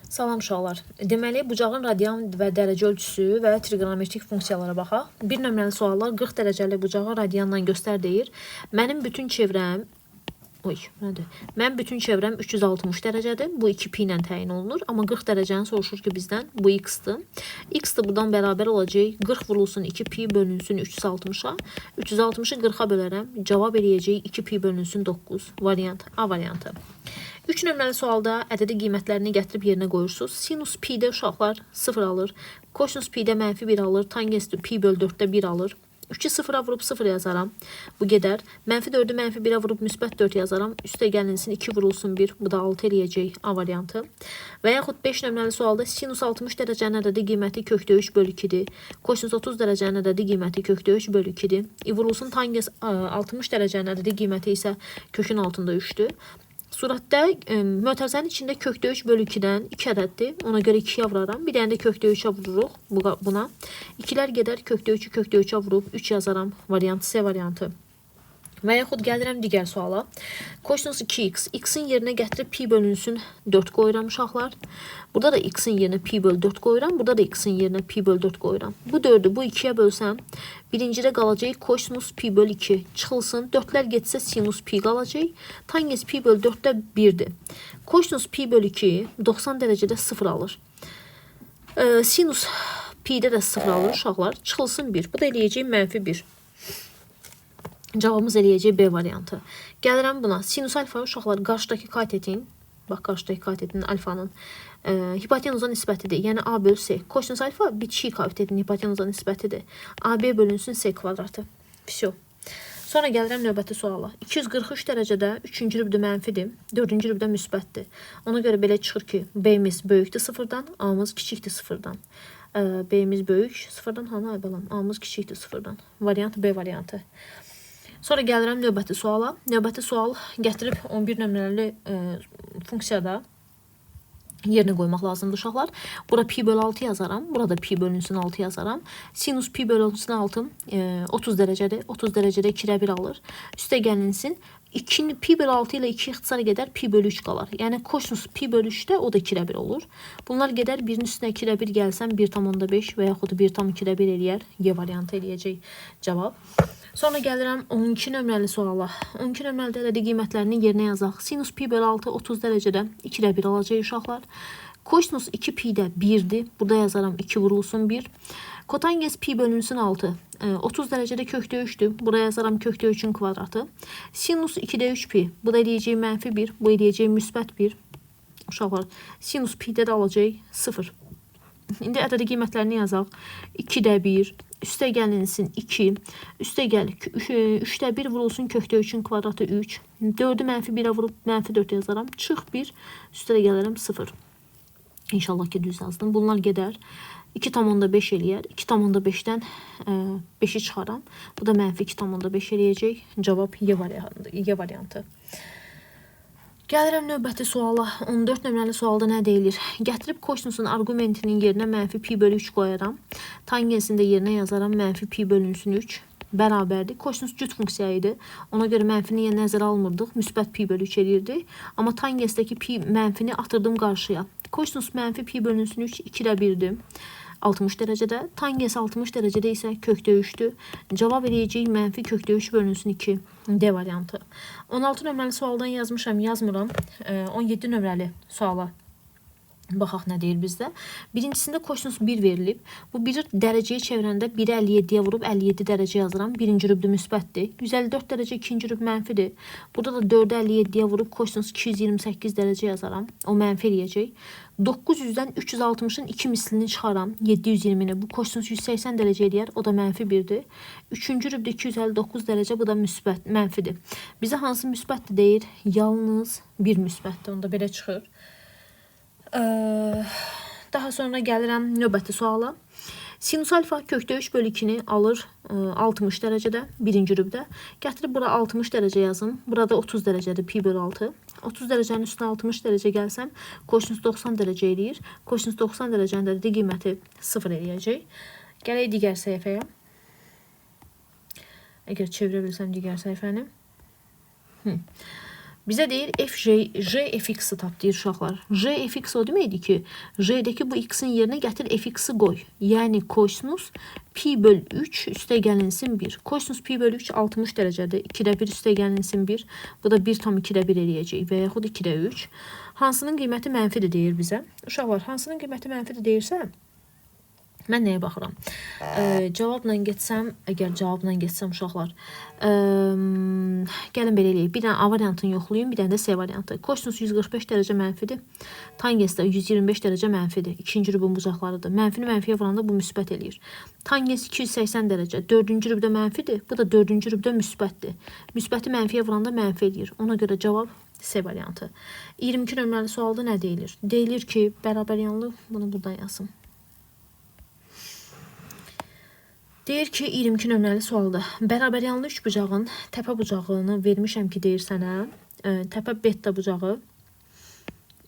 Salam uşaqlar. Deməli, bucağın radian və dərəcə ölçüsü və trigonometrik funksiyalara baxaq. Bir nömrəli suallar 40 dərəcəli bucağı radianla göstər deyir. Mənim bütün çevrəm Mən bütün çevrəm 360 dərəcədir. Bu 2 pi ilə təyin olunur. Amma 40 dərəcəni soruşur ki bizdən. Bu x-dır. X da buradan bərabər olacaq. 40 vurulsun 2 pi bölünsün 360-a. 360-ı 40-a bölərəm. Cavab eləyəcək 2 pi bölünsün 9. Variant A variantı. 3 nömrəli sualda ədədi qiymətlərini gətirib yerinə qoyursunuz. Sinus pi-də uşaqlar 0 alır. Kosinus pi-də -1 alır. Tangens pi bölü 4-də 1 alır. 3'ü 0'a vurup 0 yazaram. Bu gedər. -4'ü -1'e vurup müsbət 4 yazaram. Üstə gəlinsin 2 vurulsun 1. Bu da 6 eləyəcək A variantı. Və yaxud 5 nömrəli sualda sinus 60 dərəcənin ədədi qiyməti kökdə 3 bölü 2'dir. Kosinus 30 dərəcənin ədədi qiyməti kökdə 3 bölü 2'dir. Vurulsun tangens 60 dərəcənin ədədi qiyməti isə kökün altında 3'dür. Suratda mötərizənin içində kökdə 3 bölü 2-dən 2 ədəddir. Ona görə 2-yə vuraram. Bir dənə də kökdə 3-ə vururuq buna. 2-lər gedər, kökdə 3'ü kökdə 3'ə vurub 3 yazaram. Variant C variantı. Və yaxud gəlirəm digər suala. Kosinus 2x. X-in yerinə gətirib pi bölünsün 4 qoyuram uşaqlar. Burada da x-in yerinə pi bölü 4 qoyuram. Burada da x-in yerinə pi bölü 4 qoyuram. Bu 4'ü bu 2'yə bölsəm, birincidə qalacaq kosinus pi bölü 2. Çıxılsın. 4'lər getsə sinus pi qalacaq. Tangens pi bölü 4'də 1'dir. Kosinus pi bölü 2 90 dərəcədə 0 alır. Sinus pi'də də 0 alır uşaqlar. Çıxılsın 1. Bu da eləyəcək -1. Cavabımız eləyəcək B variantı. Gəlirəm buna. Sinus alfa uşaqlar qarşıdakı katetin, bax qarşıdakı katetin alfanın hipotenuza nisbətidir. Yəni A bölü C. Kosinus alfa bitişik katetin hipotenuza nisbətidir. AB bölünsün C kvadratı. Всё. Sonra gəlirəm növbəti suala. 243 dərəcədə 3-cü rübdə mənfidir, 4-cü rübdə müsbətdir. Ona görə belə çıxır ki, B-miz böyükdür 0-dan, A-mız kiçikdir 0-dan. B-miz böyük 0-dan, hanı balam? A-mız kiçikdir 0-dan. Variant B variantı. Sonra gəlirəm növbəti suala. Növbəti sual gətirib 11 nömrəli funksiyada yerinə qoymaq lazımdır uşaqlar. Bura pi bölü 6 yazaram. Burada pi bölünsün 6 yazaram. Sinus pi bölünsün 6 30 dərəcədir. 30 dərəcədə 2'də 1 alır. Üstə gəlinsin. 2 pi bölü 6 ilə 2 ixtisara gedər. Pi bölü 3 qalar. Yəni kosinus pi bölü 3'də o da 2'də 1 olur. Bunlar gedər. Birinin üstünə 2'də 1 gəlsəm 1,5 və yaxud 1,2'də 1 eləyər. Y variantı eləyəcək cavab. Sonra gəlirəm 12 nömrəli suala. 12 nömrəli ədədi qiymətlərini yerinə yazaq. Sinus pi bölü 6 30 dərəcədə 2'də 1 alacaq uşaqlar. Kosinus 2 pi'də 1'dir. Burada yazaram 2 vurulsun 1. Kotangens pi bölünsün 6. 30 dərəcədə kökdə 3'dür. Buraya yazaram kökdə 3'ün kvadratı. Sinus 2'də 3 pi. Bu da eləyəcək -1. Bu eləyəcək müsbət 1. Uşaqlar sinus pi'də də alacaq 0. İndi ədədi qiymətlərini yazaq. 2'də 1. Üstə gəlinsin 2. Üstə gəl 3'də 1 vurulsun kökdə 3'ün kvadratı 3. 4'ü -1'ə vurub -4 yazaram. Çıx 1. Üstə də gələrəm 0. İnşallah ki düz yazdım. Bunlar gedər. 2,5 eləyər. 2,5'dən 5'i çıxaram. Bu da -2,5 eləyəcək. Cavab Y variantı. Gəlirəm növbəti suala. 14 nömrəli sualda nə deyilir? Gətirib kosinusun argumentinin yerinə -pi bölü 3 qoyaram. Tangensini də yerinə yazaram. -pi bölünsün 3 bərabərdir. Kosinus cüt funksiya idi. Ona görə mənfini nəzərə almırdıq. Müsbət pi bölü 3 eləyirdi. Amma tangensdəki pi mənfini atırdım qarşıya. Kosinus -pi bölünsün 3 2'də 1'dir. 60 dərəcədə. Tangens 60 dərəcədə isə kökdə 3'dür. Cavab eləyəcək -kökdə 3 bölünsün 2. D variantı. 16 nömrəli sualdan yazmışam, yazmıram. 17 nömrəli suala baxaq nə deyir bizdə. Birincisində kosinus 1 verilib. Bu 1'i dərəcəyə çevirəndə 1'i 57'yə vurub 57 dərəcə yazıram. Birinci rübdə müsbətdir. 154 dərəcə ikinci rüb mənfidir. Burada da 4'ü 57'yə vurub kosinus 228 dərəcə yazaram. O mənfi eləyəcək. 900'dən 360'ın 2 mislini çıxaram. 720'ni. Bu kosinus 180 dərəcə eləyər. O da -1'dir. Üçüncü rübdə 259 dərəcə. Bu da müsbət, mənfidir. Bizə hansı müsbətdir deyir? Yalnız bir müsbətdir. Onda belə çıxır. Daha sonra gəlirəm növbəti suala. Sinus alfa kökdə 3 bölü 2'ni alır 60 dərəcədə birinci rübdə. Gətirib bura 60 dərəcə yazım. Burada 30 dərəcədir pi bölü 6. 30 dərəcənin üstünə 60 dərəcə gəlsəm kosinus 90 dərəcə eləyir. Kosinus 90 dərəcənin də qiyməti 0 eləyəcək. Gələk digər səhifəyə. Əgər çevirə bilsəm digər səhifəni. Bizə deyir jfx-i tap deyir uşaqlar. Jfx o deməkdir ki, j'dəki bu x-in yerinə gətir fx-i qoy. Yəni kosinus pi böl 3 üstə gəlinsin 1. Kosinus pi böl 3 60 dərəcədir. 2-də 1 üstə gəlinsin 1. Bu da 1 tam 2-də 1 eləyəcək və yaxud 2-də 3. Hansının qiyməti mənfidir deyir bizə. Uşaqlar, hansının qiyməti mənfidir deyirsə, mən nəyə baxıram? Cavabla getsəm, əgər cavabla getsəm uşaqlar, gəlin belə eləyək. Bir dənə A variantını yoxlayın, bir dənə də C variantı. Kosinus 145 dərəcə mənfidir. Tangens də 125 dərəcə mənfidir. İkinci rübun bucaqlarıdır. Mənfini mənfiyə vuranda bu müsbət eləyir. Tangens 280 dərəcə. Dördüncü rübdə mənfidir. Bu da dördüncü rübdə müsbətdir. Müsbəti mənfiyə vuranda mənfi eləyir. Ona görə cavab C variantı. 22 nömrəli sualda nə deyilir? Deyilir ki, bərabər yanlı, bunu buradan yazım. Deyir ki, 22 nömrəli sualda bərabər yanlı üç bucağın təpə bucağını vermişəm ki, deyir sənə. Təpə beta bucağı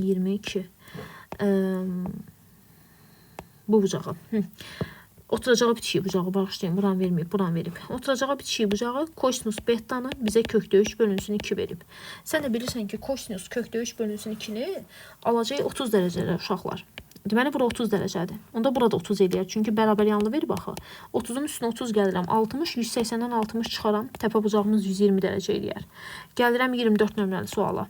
22. Bu bucağı. Oturacağı bitişik bucağı bağışlayın. Buran verməyib, buran verib. Oturacağı bitişik bucağı kosinus betanı bizə kökdə 3 bölünsün 2 verib. Sən də bilirsən ki, kosinus kökdə 3 bölünsün 2-ni alacaq 30 dərəcədə uşaqlar. Deməli, bura 30 dərəcədir. Onda burada 30 eləyər. Çünki bərabər yanlı verir, baxı. 30-un üstünə 30 gəlirəm. 60, 180-dən 60 çıxaram. Təpə bucağımız 120 dərəcə eləyər. Gəlirəm 24 nömrəli suala.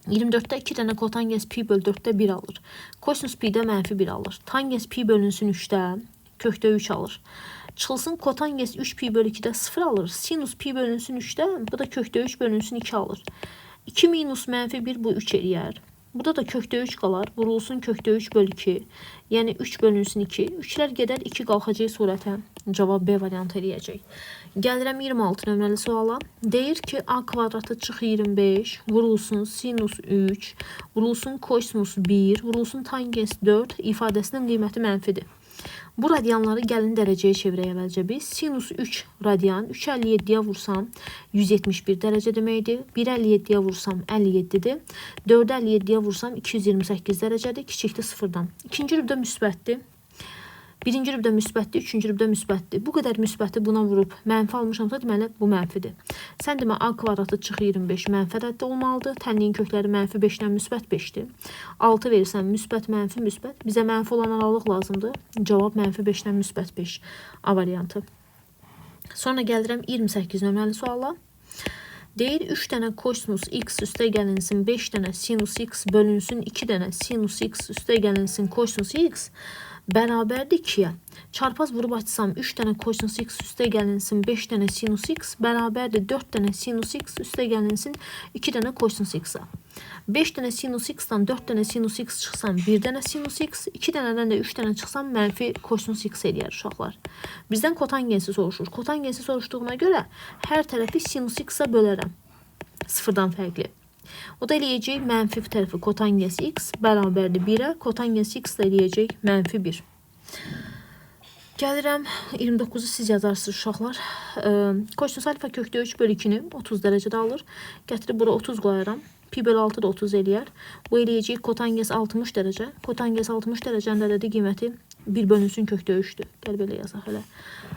24-də 2 dənə kotangens pi böl 4-də 1 alır. Kosinus pi-də mənfi 1 alır. Tangens pi bölünsün 3-də kökdə 3 alır. Çıxılsın kotangens 3 pi böl 2-də 0 alır. Sinus pi bölünsün 3-də, bu da kökdə 3 bölünsün 2 alır. 2 minus mənfi 1 bu 3 eləyər. Burada da kökdə 3 qalar. Vurulsun kökdə 3 böl 2. Yəni 3 bölünsün 2. 3-lər gedər 2 qalxacaq surətə. Cavab B variantı eləyəcək. Gəlirəm 26 nömrəli suala. Deyir ki, a kvadratı çıx 25. Vurulsun sinus 3. Vurulsun kosinus 1. Vurulsun tangens 4 ifadəsinin qiyməti mənfidir. Bu radianları gəlin dərəcəyə çevirək əvvəlcə biz. Sinus 3 radian 357-yə vursam 171 dərəcə deməkdir. 157-yə vursam 57-dir. 457-yə vursam 228 dərəcədir. Kiçikdir 0-dan. İkinci rübdə müsbətdir. Birinci rübdə müsbətdir, üçüncü rübdə müsbətdir. Bu qədər müsbəti buna vurub mənfi almışamsa, deməli bu mənfidir. Sən demə a kvadratı çıx 25 mənfi ədəddə olmalıdır. Tənliyin kökləri mənfi 5-dən müsbət 5-dir. 6 verirsən müsbət, mənfi, müsbət. Bizə mənfi olan aralıq lazımdır. Cavab mənfi 5-dən müsbət 5. A variantı. Sonra gəldirəm 28 nömrəli suala. Deyir 3 dənə kosinus x üstə gəlinsin 5 dənə sinus x bölünsün 2 dənə sinus x üstə gəlinsin kosinus x bərabərdir 2-yə. Çarpaz vurub açsam 3 dənə kosinus x üstə gəlinsin 5 dənə sinus x bərabərdir 4 dənə sinus x üstə gəlinsin 2 dənə kosinus x-a. 5 dənə sinus x-dan 4 dənə sinus x çıxsam 1 dənə sinus x, 2 dənədən də 3 dənə çıxsam mənfi kosinus x eləyər uşaqlar. Bizdən kotangensi soruşur. Kotangensi soruşduğuna görə hər tərəfi sinus x-a bölərəm. Sıfırdan fərqli. O da eləyəcək mənfi tərəfi kotangens x bərabərdir 1-ə. Kotangens x da eləyəcək mənfi 1. Gəlirəm 29-u siz yazarsınız uşaqlar. Kosinus alfa kökdə 3 böl 2-ni 30 dərəcədə alır. Gətirib bura 30 qoyaram. Pi böl 6 da 30 eləyər. Bu eləyəcək kotangens 60 dərəcə. Kotangens 60 dərəcənin ədədi qiyməti 1 bölünsün kökdə 3-dür. Gəl belə yazaq hələ.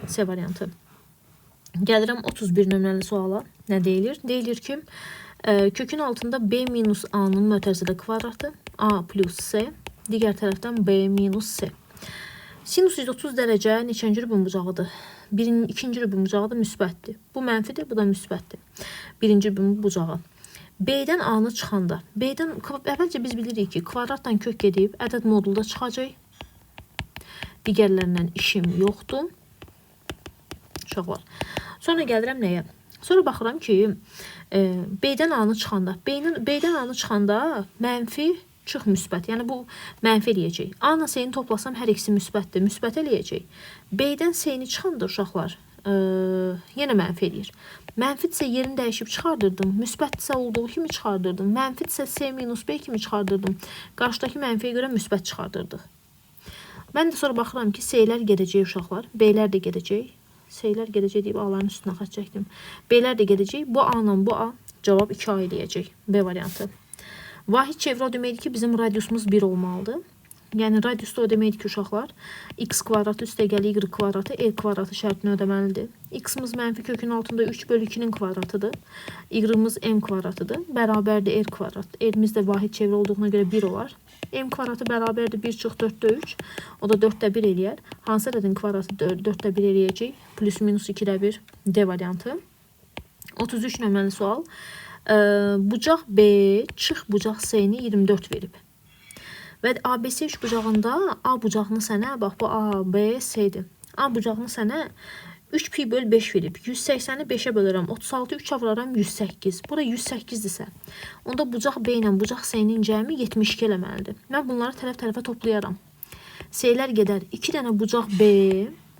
C variantı. Gəlirəm 31 nömrəli suala. Nə deyilir? Deyilir ki, kökün altında b minus a-nın mötərizədə kvadratı a plus c, digər tərəfdən b minus c. Sinus 130 dərəcə neçənci rübun bucağıdır? İkinci rübun bucağı da müsbətdir. Bu mənfidir, bu da müsbətdir. Birinci rübun bucağı. B-dən a-nı çıxanda, B-dən əvvəlcə biz bilirik ki, kvadratdan kök gedib, ədəd modulda çıxacaq. Digərlərindən işim yoxdur. Uşaqlar. Sonra gəlirəm nəyə? Sonra baxıram ki, B-dən A-nı çıxanda, B-dən A-nı çıxanda mənfi çıx müsbət. Yəni bu mənfi eləyəcək. A-la C-ni toplasam hər ikisi müsbətdir. Müsbət eləyəcək. B-dən C-ni çıxanda uşaqlar yenə mənfi eləyir. Mənfidirsə yerini dəyişib çıxardırdım. Müsbətdirsə olduğu kimi çıxardırdım. Mənfidirsə C minus B kimi çıxardırdım. Qarşıdakı mənfiyə görə müsbət çıxardırdıq. Mən də sonra baxıram ki, C-lər gedəcək uşaqlar. B-lər də gedəcək. C-lər gedəcək deyib A-ların üstünə xaç çəkdim. B-lər də gedəcək. Bu A-la bu A cavab 2A eləyəcək. B variantı. Vahid çevrə o deməkdir ki, bizim radiusumuz 1 olmalıdır. Yəni radiusda o deməkdir ki, uşaqlar, x kvadratı üstəgəl y kvadratı, e kvadratı şərtini ödəməlidir. X-imiz mənfi kökün altında 3 bölü 2-nin kvadratıdır. Y-imiz m kvadratıdır. Bərabərdir r kvadrat. R-imiz də vahid çevrə olduğuna görə 1 olar. M kvadratı bərabərdir 1 çıx 4-də 3. O da 4-də 1 eləyər. Hansı ədədin kvadratı 4-də 1 eləyəcək? Plus minus 2-də 1 D variantı. 33 nömrəli sual. Bucaq B çıx bucaq C-ni 24 verib. Və ABC üçbucağında A bucağını sənə, bax bu A, B, C-dir. A bucağını sənə 3 pi böl 5 verib. 180-i 5-ə bölürəm. 36 3-ə vuraram 108. Bura 108-dirsə, onda bucaq B ilə bucaq C-nin cəmi 72 eləməlidir. Mən bunları tərəf-tərəfə toplayaram. C-lər gedər. 2 dənə bucaq B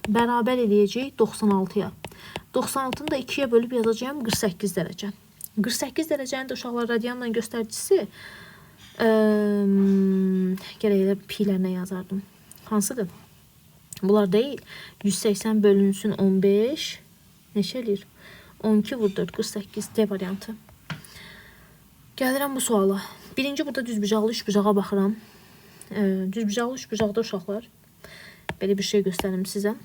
bərabər eləyəcək 96-ya. 96-nı da 2-yə bölüb yazacağım 48 dərəcə. 48 dərəcənin də uşaqlar radianla göstəricisi gərək elə pilərlə yazardım. Hansıdır? Bunlar deyil. 180 bölünsün 15 neçə eləyir? 12 vur 4 48 D variantı. Gəlirəm bu suala. Birinci burada düzbucaqlı üçbucağa baxıram. Düzbucaqlı üçbucaqda uşaqlar belə bir şey göstərim sizə.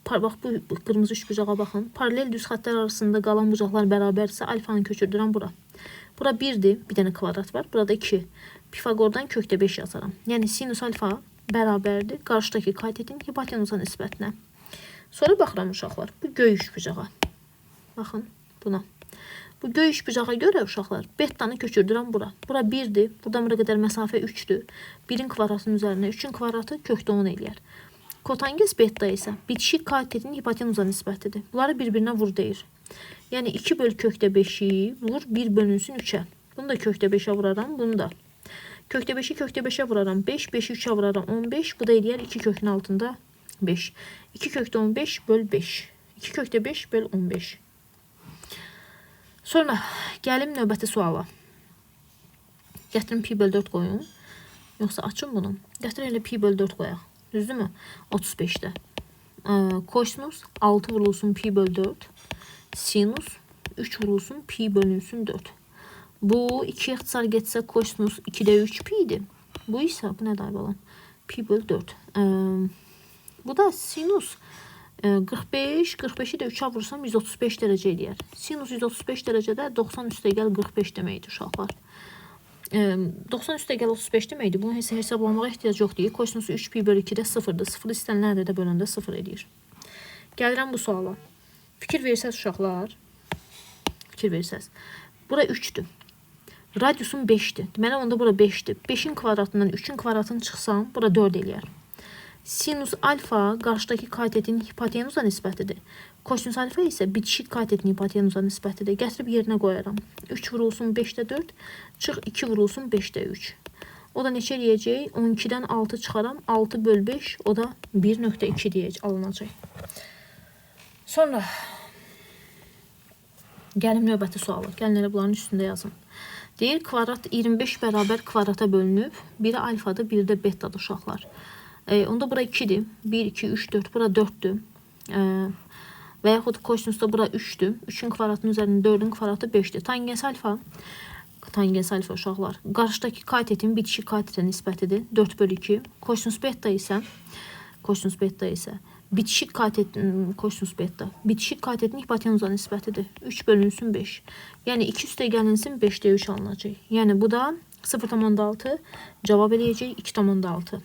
Bax bu qırmızı üçbucağa baxın. Paralel düz xəttlər arasında qalan bucaqlar bərabərsə alfanı köçürdürəm bura. Bura 1-dir, bir dənə kvadrat var. Burada 2. Pifagordan kökdə 5 yazaram. Yəni sinus alfa bərabərdir qarşıdakı katetin hipotenuza nisbətinə. Sonra baxıram uşaqlar bu göy üçbucağa. Baxın buna. Bu göy üçbucağa görə uşaqlar bettanı köçürdürəm bura. Bura 1-dir. Buradan bura qədər məsafə 3-dür. 1-in kvadratının üzərinə 3-ün kvadratı kökdə 10 eləyər. Kotanges betta isə bitişik katetin hipotenuza nisbətidir. Bunları bir-birinə vur deyir. Yəni 2 böl kökdə 5-i vur 1 bölünsün 3-ə. Bunu da kökdə 5-ə vuraram, bunu da. Kökdə 5-i kökdə 5-ə vuraram 5, 5-i 3-ə vuraram 15. Bu da eləyər 2 kökün altında 5. 2 kökdə 15 böl 5. 2 kökdə 5 böl 15. Sonra gəlim növbəti suala. Gətirin pi böl 4 qoyun. Yoxsa açın bunu. Gətirin elə pi böl 4 qoyaq. Düzdür mü? 35-də. Kosinus 6 vurulsun pi böl 4. Sinus 3 vurulsun pi bölünsün 4. Bu 2 ixtisar getsə kosinus 2-də 3 pi idi. Bu isə bu nədir balam? Pi böl 4. Bu da sinus 45. 45-i də 3-ə vursam 135 dərəcə eləyər. Sinus 135 dərəcədə 90 üstəgəl 45 deməkdir uşaqlar. 90 üstəgəl 35 deməkdir. Bunu hesablamağa ehtiyac yoxdur. Kosinus 3 pi böl 2-də 0-dır. 0 istənilən ədədə böləndə 0 eləyir. Gəlirəm bu suala. Fikir versəz uşaqlar. Fikir versəz. Bura 3-dür. Radiusun 5-dir. Deməli onda bura 5-dir. 5-in kvadratından 3-ün kvadratını çıxsam, bura 4 eləyər. Sinus alfa qarşıdakı katetin hipotenuza nisbətidir. Kosinus alfa isə bitişik katetin hipotenuza nisbətidir. Gətirib yerinə qoyaram. 3 vurulsun 5-də 4, çıx 2 vurulsun 5-də 3. O da neçə eləyəcək? 12-dən 6 çıxaram. 6 böl 5, o da 1.2 deyəcək, alınacaq. Sonra gəlim növbəti sualı. Gəlin elə bunların üstündə yazın. Deyir kvadrat 25 bərabər kvadrata bölünüb. Biri alfadır, biri də betadır uşaqlar. Onda bura 2-dir. 1, 2, 3, 4. Bura 4-dür. Və yaxud kosinusda bura 3-dür. 3-ün kvadratının üzərində 4-ün kvadratı 5-dir. Tangens alfa uşaqlar. Qarşıdakı katetin bitişik katetə nisbətidir. 4 bölü 2. Kosinus beta isə bitişik katetin bitişik katetin hipotenuza nisbətidir. 3 bölünsün 5. Yəni 2 üstə gəlinsin 5-də 3 alınacaq. Yəni bu da 0,6 cavab eləyəcək 2,6.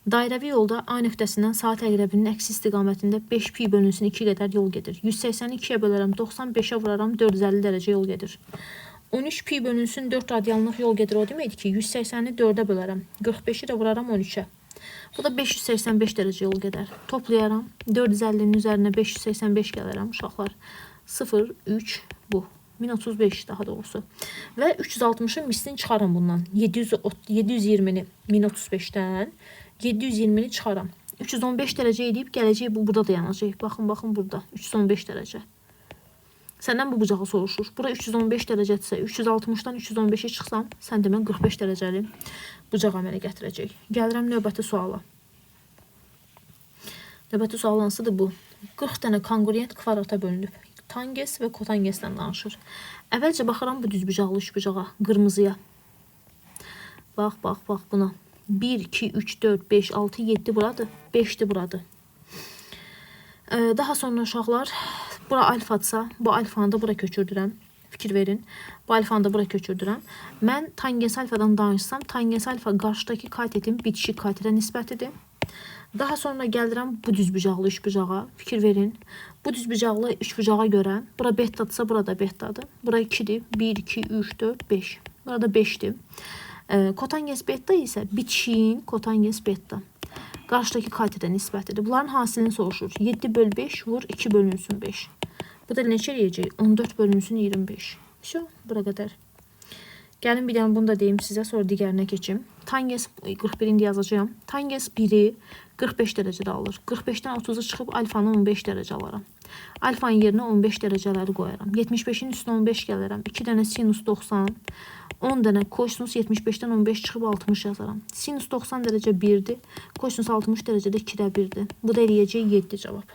Dairəvi yolda A nöqtəsindən saat əqrəbinin əksi istiqamətində 5 pi bölünsün 2 qədər yol gedir. 180-i 2-yə bölərəm 90, 5-ə vuraram 450 dərəcə yol gedir. 13 pi bölünsün 4 radianlıq yol gedir. O deməkdir ki 180-i 4-ə bölərəm. 45-i də vuraram 13-ə. Bu da 585 dərəcə yol gedər. Toplayaram. 450-nin üzərinə 585 gələrəm uşaqlar. 0, 3 bu. 1035 daha doğrusu. Və 360-ın mislini çıxaram bundan. 720-ni 1035-dən 720-ni çıxaram. 315 dərəcə edib gələcək bu burada dayanacaq. Baxın burada. 315 dərəcə. Səndən bu bucağı soruşur. Bura 315 dərəcədirsə 360-dan 315-ə çıxsam, sən demən 45 dərəcəli bucaq əmələ gətirəcək. Gəlirəm növbəti suala. Növbəti sual hansıdır bu? 40 dənə kongruent kvadrata bölünüb. Tangens və kotangesdən danışır. Əvvəlcə baxıram bu düzbucaqlı üçbucağa, qırmızıya. Bax buna. 1, 2, 3, 4, 5, 6, 7 buradır. 5'dir buradır. Daha sonra uşaqlar, bura alfadsa, bu alfanı da bura köçürdürəm. Fikir verin. Bu alfanı da bura köçürdürəm. Mən tangens alfadan danışsam, tangens alfa qarşıdakı katetin bitişik katete nisbətidir. Daha sonra gəlirəm bu düzbucaqlı üçbucağa. Fikir verin. Bu düzbucaqlı üçbucağa görə bura betadırsa, burada betadır. Bura 2'dir. 1, 2, 3, 4, 5. Burada 5'dir. Kotangens beta isə bitişiyin kotangens beta. Qarşıdakı katete nisbətidir. Bunların hasilini soruşur. 7 bölü 5 vur 2 bölünsün 5. Bu da neçə eləyəcək? 14 bölünsün 25. Şu, bura qədər. Gəlin bir dənə bunu da deyim sizə, sonra digərinə keçim. Tangens 41'ini yazacağım. Tangens 1'i 45 dərəcədə alır. 45'dən 30'u çıxıb alfanı 15 dərəcə alaram. Alfanın yerinə 15 dərəcələri qoyaram. 75'in üstünə 15 gələrəm. 2 dənə sinus 90, 10 dənə kosinus 75'dən 15 çıxıb 60 yazaram. Sinus 90 dərəcə 1'dir. Kosinus 60 dərəcədə 2'də 1'dir. Bu da eləyəcək 7 cavab.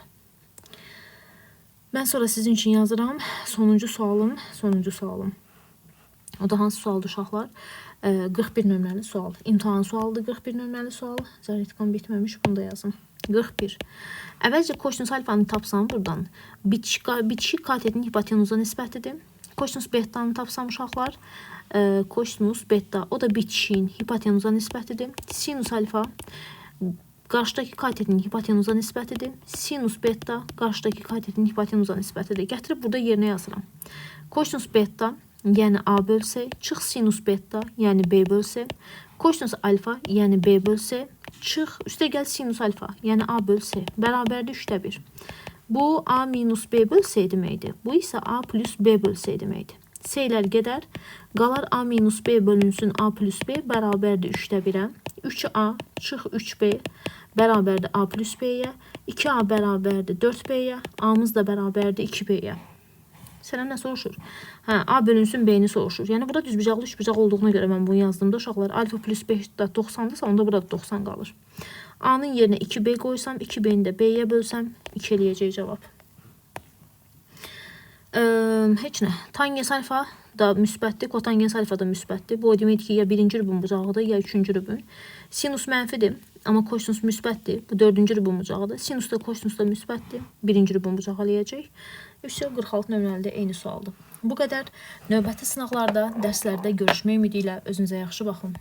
Mən sonra sizin üçün yazıram. Sonuncu sualım. O da hansı sualdır uşaqlar? 41 nömrəli sual. İmtahan sualıdır 41 nömrəli sual. Zərritkam bitməmiş, bunu da yazın. 41. Əvvəlcə kosinus alfanı tapsam buradan. Bitişik katetin hipotenuza nisbətidir. Kosinus betanı tapsam uşaqlar. Kosinus beta, o da bitişiyin hipotenuza nisbətidir. Sinus alfa qarşıdakı katetin hipotenuza nisbətidir. Sinus beta qarşıdakı katetin hipotenuza nisbətidir. Gətirib burada yerinə yazıram. Kosinus beta, yəni A bölü C, çıx sinus beta, yəni B bölü C, kosinus alfa, yəni B bölü C, çıx, üstə gəl sinus alfa, yəni A bölü C, bərabərdir 3'də 1. Bu A minus B bölü C deməkdir. Bu isə A plus B bölü C deməkdir. C'lər gedər, qalar A minus B bölünsün A plus B, bərabərdir 3'də 1'ə. 3A çıx 3B, bərabərdir A plus B-yə. 2A bərabərdir 4B-yə. A'mız da bərabərdir 2B-yə. Sənə nə soruşur? A bölünsün B-ni soruşur. Yəni burada düzbucaqlı üçbucaq olduğuna görə mən bunu yazdığımda uşaqlar alfa plus 5 da 90'dırsa, onda burada 90 qalır. A'nın yerinə 2B qoysam, 2B'ni də B'yə bölsəm 2 eləyəcək cavab. Heç nə. Tangens alfa da müsbətdir, kotangens alfa da müsbətdir. Bu o deməkdir ki, ya birinci rübun bucağıdır, ya üçüncü rübun. Sinus mənfidir, amma kosinus müsbətdir. Bu dördüncü rübun bucağıdır. Sinus da kosinus da müsbətdir. Birinci rübun bucağı eləyəcək. 46 nömrəli də eyni sualdır. Bu qədər. Növbəti sınaqlarda, dərslərdə görüşmək ümidi ilə özünüzə yaxşı baxın.